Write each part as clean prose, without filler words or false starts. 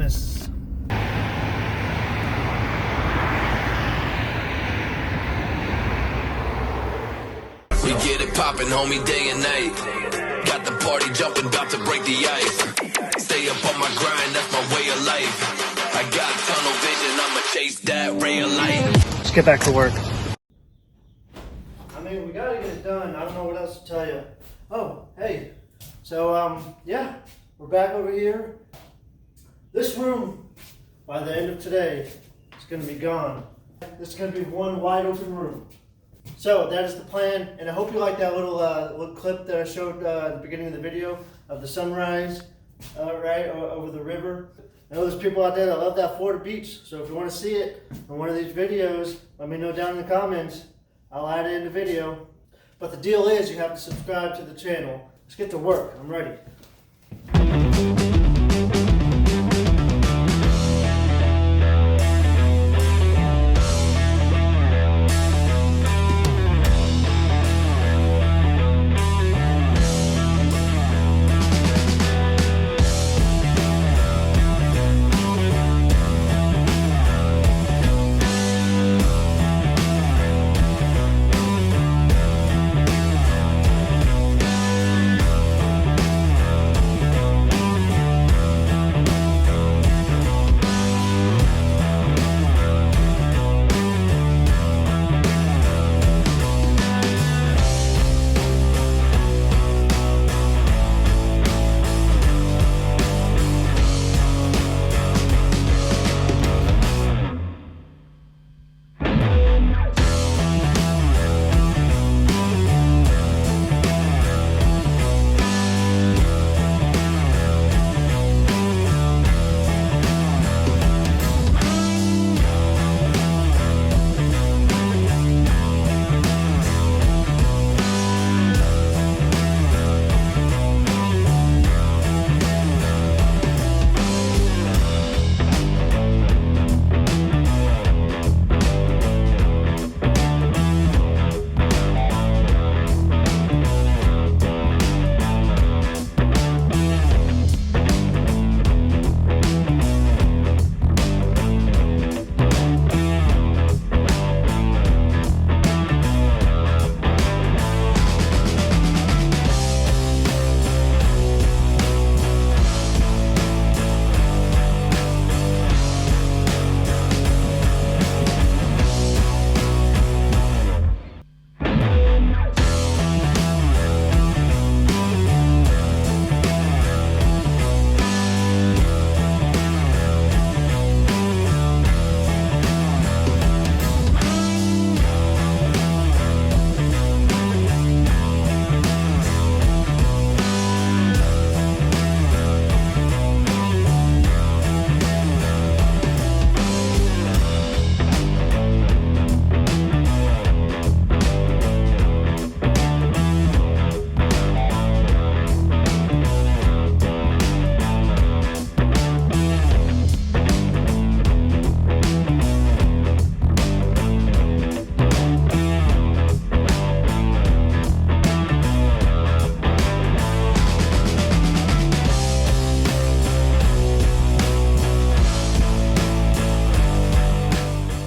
Christmas. We get it poppin', homie, day and night. Got the party jumping, about to break the ice. Stay up on my grind, that's my way of life. I got tunnel vision, I'ma chase that ray of light. Let's get back to work. I mean, we gotta get it done. I don't know what else to tell you. Oh, hey. So, yeah, we're back over here. This room, by the end of today, is gonna be gone. This is gonna be one wide open room. So that is the plan, and I hope you like that little clip that I showed at the beginning of the video of the sunrise, right over the river. I know there's people out there that love that Florida beach, so if you want to see it in one of these videos, let me know down in the comments. I'll add it in the video. But the deal is you have to subscribe to the channel. Let's get to work. I'm ready.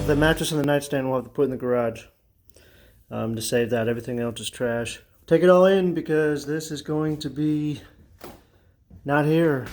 The mattress and the nightstand we'll have to put in the garage to save that. Everything else is trash. Take it all in because this is going to be not here.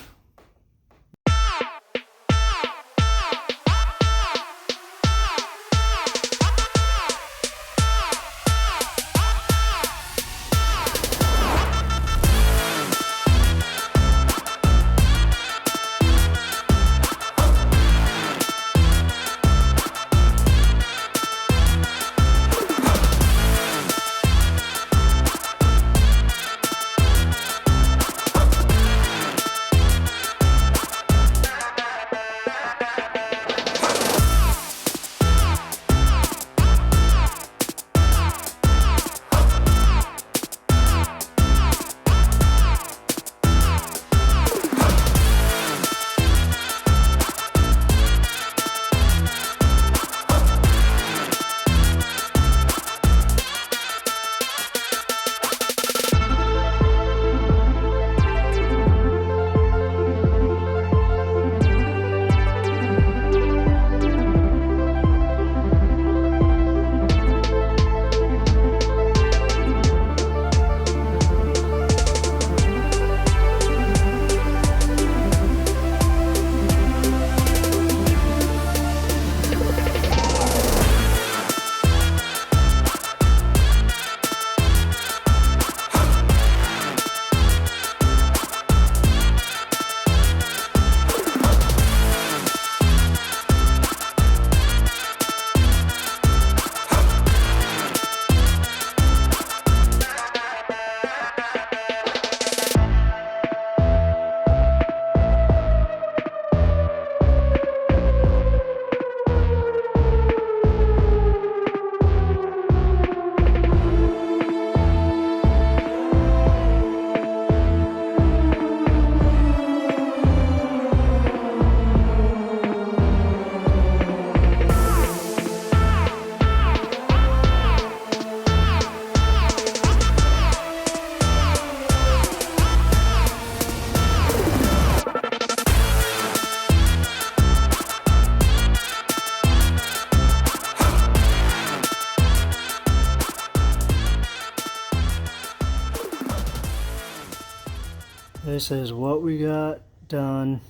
This is what we got done.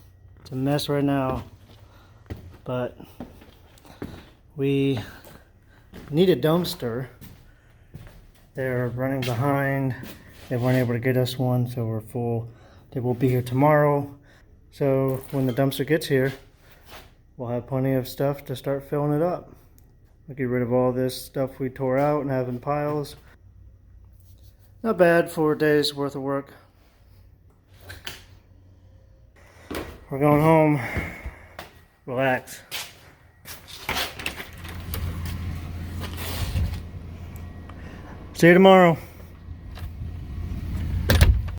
It's a mess right now, but we need a dumpster. They're running behind. They weren't able to get us one, so we're full. They will be here tomorrow. So when the dumpster gets here, we'll have plenty of stuff to start filling it up. We'll get rid of all this stuff we tore out and have in piles. Not bad for a day's worth of work. We're going home. Relax. See you tomorrow.